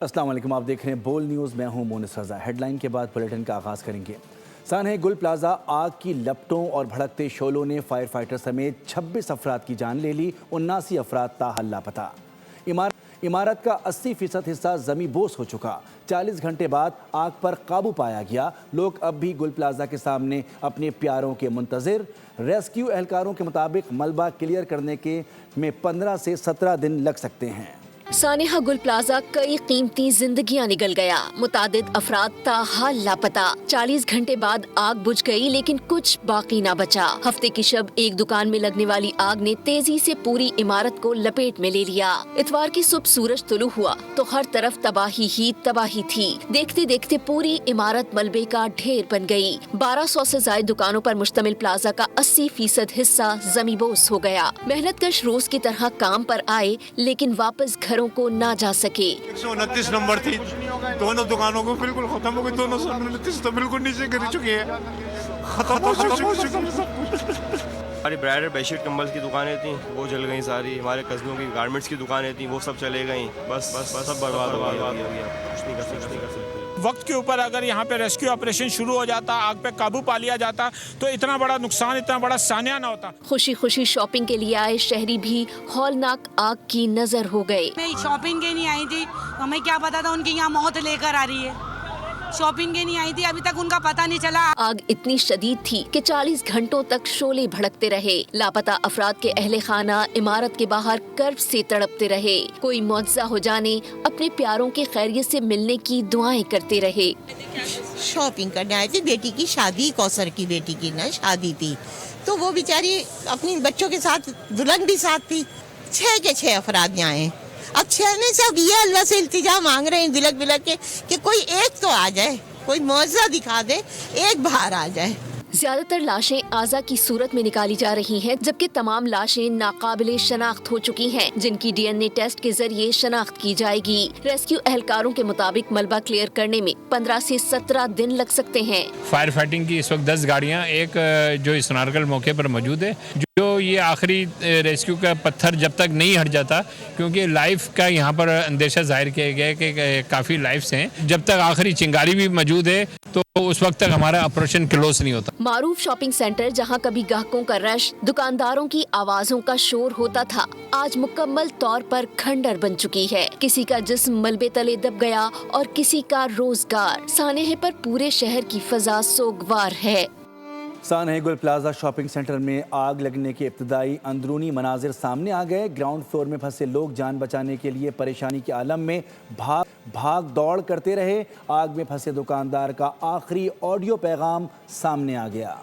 السلام علیکم، آپ دیکھ رہے ہیں بول نیوز، میں ہوں مونس رضا۔ ہیڈ لائن کے بعد بلیٹن کا آغاز کریں گے۔ سانحہ گل پلازہ آگ کی لپٹوں اور بھڑکتے شعلوں نے فائر فائٹر سمیت 26 افراد کی جان لے لی، 79 افراد تاحال لاپتہ۔ عمارت کا 80% حصہ زمیں بوس ہو چکا۔ 40 گھنٹے بعد آگ پر قابو پایا گیا۔ لوگ اب بھی گل پلازہ کے سامنے اپنے پیاروں کے منتظر۔ ریسکیو اہلکاروں کے مطابق ملبہ کلیئر کرنے میں 15 سے 17 دن لگ سکتے ہیں۔ سانحہ گل پلازہ کئی قیمتی زندگیاں نگل گیا، متعدد افراد تاحال لاپتہ۔ 40 گھنٹے بعد آگ بجھ گئی لیکن کچھ باقی نہ بچا۔ ہفتے کی شب ایک دکان میں لگنے والی آگ نے تیزی سے پوری عمارت کو لپیٹ میں لے لیا۔ اتوار کی صبح سورج طلوع ہوا تو ہر طرف تباہی ہی تباہی تھی۔ دیکھتے دیکھتے پوری عمارت ملبے کا ڈھیر بن گئی۔ 1200 سے زائد دکانوں پر مشتمل پلازہ کا 80% حصہ زمیں بوس ہو گیا۔ محنت کش روز کی طرح کام پر آئے لیکن واپس گھروں کو نہ جا سکے۔ 129 نمبر تھی، دونوں دکانوں کو بالکل ختم ہو گئی۔ 229 تو بالکل نیچے گر چکی ہے، ختم ہو چکی۔ ہماری برائڈل بیڈ شیٹ کمبل کی دکانیں تھیں، وہ جل گئیں ساری۔ ہمارے کزنوں کی گارمنٹس کی دکانیں تھیں، وہ سب چلے گئیں۔ بس سب برباد ہو گیا، کچھ نہیں کر سکتے۔ وقت کے اوپر اگر یہاں پہ ریسکیو آپریشن شروع ہو جاتا، آگ پہ قابو پا لیا جاتا تو اتنا بڑا نقصان، اتنا بڑا سانحہ نہ ہوتا۔ خوشی خوشی شاپنگ کے لیے آئے شہری بھی ہولناک آگ کی نظر ہو گئے۔ میں شاپنگ کے نہیں آئی تھی، ہمیں کیا پتا تھا ان کی یہاں موت لے کر آ رہی ہے۔ شاپنگ کے نہیں آئی تھی، ابھی تک ان کا پتہ نہیں چلا۔ آگ اتنی شدید تھی کہ 40 گھنٹوں تک شعلے بھڑکتے رہے۔ لاپتہ افراد کے اہل خانہ عمارت کے باہر کرب سے تڑپتے رہے۔ کوئی معجزہ ہو جانے اپنے پیاروں کے خیریت سے ملنے کی دعائیں کرتے رہے۔ شاپنگ کرنے آئی تھی، بیٹی کی شادی، کوثر کی بیٹی کی نا شادی تھی، تو وہ بیچاری اپنی بچوں کے ساتھ، دلہن بھی ساتھ تھی۔ 6 کے 6 افراد یہاں ہیں۔ اب 6 میں سے اب یہ اللہ سے التجا مانگ رہے ہیں بلک بلک کے کہ کوئی ایک تو آ جائے، کوئی معجزہ دکھا دے، ایک باہر آ جائے۔ زیادہ تر لاشیں اعضا کی صورت میں نکالی جا رہی ہیں، جبکہ تمام لاشیں ناقابل شناخت ہو چکی ہیں، جن کی DNA ٹیسٹ کے ذریعے شناخت کی جائے گی۔ ریسکیو اہلکاروں کے مطابق ملبہ کلیئر کرنے میں 15 سے 17 دن لگ سکتے ہیں۔ فائر فائٹنگ کی اس وقت 10 گاڑیاں، ایک جو اس نارگل موقع پر موجود ہے، جو یہ آخری ریسکیو کا پتھر جب تک نہیں ہٹ جاتا، کیونکہ لائف کا یہاں پر اندیشہ ظاہر کیا گیا ہے کہ کافی لائفس ہیں، جب تک آخری چنگاری بھی موجود ہے تو اس وقت تک ہمارا آپریشن کلوز نہیں ہوتا۔ معروف شاپنگ سینٹر جہاں کبھی گاہکوں کا رش، دکانداروں کی آوازوں کا شور ہوتا تھا، آج مکمل طور پر کھنڈر بن چکی ہے۔ کسی کا جسم ملبے تلے دب گیا اور کسی کا روزگار۔ سانحہ پر پورے شہر کی فضا سوگوار ہے۔ سانحہ گل پلازہ شاپنگ سینٹر میں آگ لگنے کے ابتدائی اندرونی مناظر سامنے آ گئے۔ گراؤنڈ فلور میں پھنسے لوگ جان بچانے کے لیے پریشانی کے عالم میں بھاگ دوڑ کرتے رہے۔ آگ میں پھنسے دکاندار کا آخری آڈیو پیغام سامنے آ گیا۔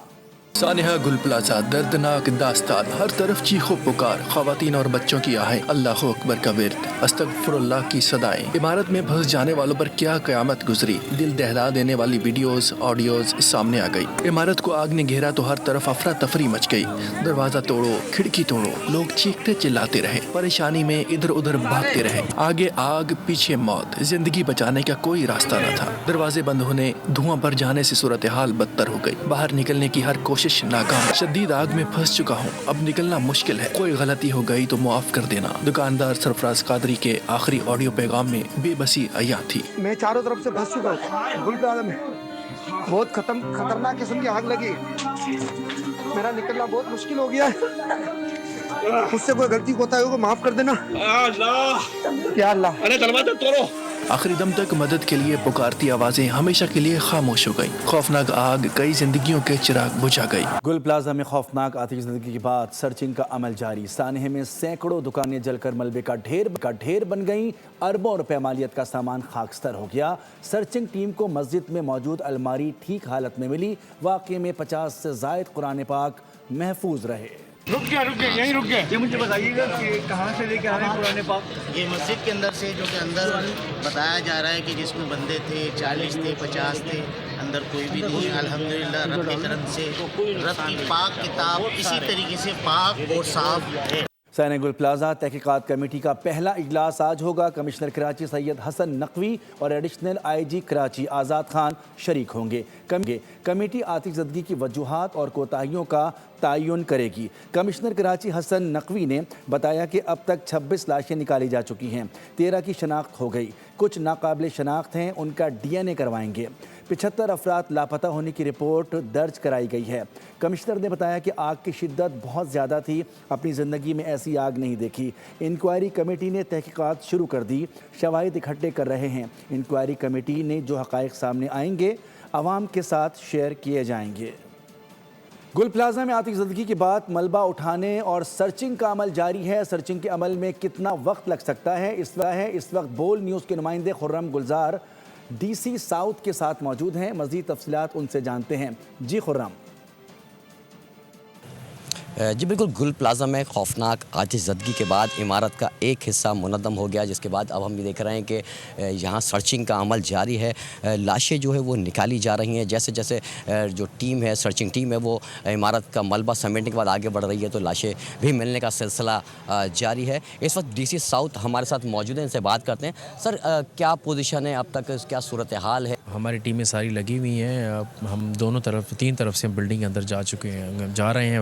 سانحہ گل پلازہ، دردناک داستان، ہر طرف چیخ و پکار، خواتین اور بچوں کی آہیں، اللہ اکبر کا ورد، استغفر اللہ کی صدائیں۔ عمارت میں پھنس جانے والوں پر کیا قیامت گزری، دل دہلا دینے والی ویڈیوز، آڈیوز سامنے آ گئی۔ عمارت کو آگ نے گھیرا تو ہر طرف افراتفری مچ گئی، دروازہ توڑو، کھڑکی توڑو، لوگ چیختے چلاتے رہے، پریشانی میں ادھر ادھر بھاگتے رہے۔ آگے آگ، پیچھے موت، زندگی بچانے کا کوئی راستہ نہ تھا۔ دروازے بند ہونے، دھواں بھر جانے سے صورتحال بدتر ہو گئی۔ باہر نکلنے کی ہر کوشش ناکام۔ شدید آگ میں پھنس چکا ہوں، اب نکلنا مشکل ہے، کوئی غلطی ہو گئی تو معاف کر دینا۔ دکاندار سرفراز قادری کے آخری آڈیو پیغام میں بے بسی عیاں تھی۔ میں چاروں طرف سے پھنس چکا ہوں، گل پلازہ میں بہت خطرناک قسم کی آگ لگی، میرا نکلنا بہت مشکل ہو گیا ہے۔ مجھ سے کوئی غلطی ہوتا ہے وہ معاف کر دینا یا اللہ۔ ارے دروازہ توڑو۔ آخری دم تک مدد کے لیے پکارتی آوازیں ہمیشہ کے لیے خاموش ہو گئیں۔ خوفناک آگ کئی زندگیوں کے چراغ بجھا گئی۔ گل پلازہ میں خوفناک آتش زدگی کے بعد سرچنگ کا عمل جاری۔ سانحہ میں سینکڑوں دکانیں جل کر ملبے کا ڈھیر بن گئیں۔ اربوں روپے مالیت کا سامان خاکستر ہو گیا۔ سرچنگ ٹیم کو مسجد میں موجود الماری ٹھیک حالت میں ملی۔ واقعے میں 50 سے زائد قرآن پاک محفوظ رہے۔ رک گیا، یہیں رک گیا۔ یہ مجھے بتائیے گا کہ کہاں سے لے کے آ رہے ہیں قرآن پاک؟ یہ مسجد کے اندر سے، جو کہ اندر بتایا جا رہا ہے کہ جس میں بندے تھے 40 تھے، 50 تھے، اندر کوئی بھی نہیں۔ الحمدللہ رب کی طرف سے، رب کی پاک کتاب اسی طریقے سے پاک اور صاف ہے۔ سائنہ گل پلازا تحقیقات کمیٹی کا پہلا اجلاس آج ہوگا۔ کمشنر کراچی سید حسن نقوی اور ایڈیشنل آئی جی کراچی آزاد خان شریک ہوں گے۔ کمیٹی آتش زدگی کی وجوہات اور کوتاہیوں کا تعین کرے گی۔ کمشنر کراچی حسن نقوی نے بتایا کہ اب تک 26 لاشیں نکالی جا چکی ہیں، 13 کی شناخت ہو گئی، کچھ ناقابل شناخت ہیں، ان کا ڈی این اے کروائیں گے۔ 75 افراد لاپتہ ہونے کی رپورٹ درج کرائی گئی ہے۔ کمشنر نے بتایا کہ آگ کی شدت بہت زیادہ تھی، اپنی زندگی میں ایسی آگ نہیں دیکھی۔ انکوائری کمیٹی نے تحقیقات شروع کر دی، شواہد اکٹھے کر رہے ہیں۔ انکوائری کمیٹی نے جو حقائق سامنے آئیں گے عوام کے ساتھ شیئر کیے جائیں گے۔ گل پلازا میں آتش زدگی کے بعد ملبہ اٹھانے اور سرچنگ کا عمل جاری ہے۔ سرچنگ کے عمل میں کتنا وقت لگ سکتا ہے، اس وقت بول نیوز کے نمائندے خرم گلزار ڈی سی ساؤتھ کے ساتھ موجود ہیں۔ مزید تفصیلات ان سے جانتے ہیں۔ جی خرم۔ جی بالکل، گل پلازا میں خوفناک آتش زدگی کے بعد عمارت کا ایک حصہ منہدم ہو گیا، جس کے بعد اب ہم یہ دیکھ رہے ہیں کہ یہاں سرچنگ کا عمل جاری ہے۔ لاشیں جو ہے وہ نکالی جا رہی ہیں، جیسے جیسے جو ٹیم ہے، سرچنگ ٹیم ہے، وہ عمارت کا ملبہ سمیٹنے کے بعد آگے بڑھ رہی ہے، تو لاشیں بھی ملنے کا سلسلہ جاری ہے۔ اس وقت ڈی سی ساؤتھ ہمارے ساتھ موجود ہیں، ان سے بات کرتے ہیں۔ سر، کیا پوزیشن ہے اب تک، کیا صورتحال ہے؟ ہماری ٹیمیں ساری لگی ہوئی ہیں، اب ہم دونوں طرف 3 طرف سے بلڈنگ کے اندر جا چکے ہیں، جا رہے ہیں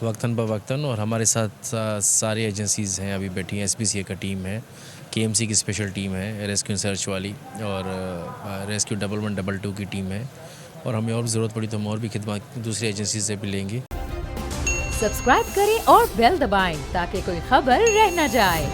وقتاً بوقتاً، اور ہمارے ساتھ ساری ایجنسیز ہیں ابھی بیٹھی ہیں۔ ایس پی سی اے کا ٹیم ہے، کے ایم سی کی اسپیشل ٹیم ہے، ریسکیو سرچ والی، اور ریسکیو 1122 کی ٹیم ہے، اور ہمیں اور ضرورت پڑی تو ہم اور بھی خدمات دوسری ایجنسی سے بھی لیں گے۔ سبسکرائب کریں اور بیل دبائیں تاکہ کوئی خبر رہ نہ جائے۔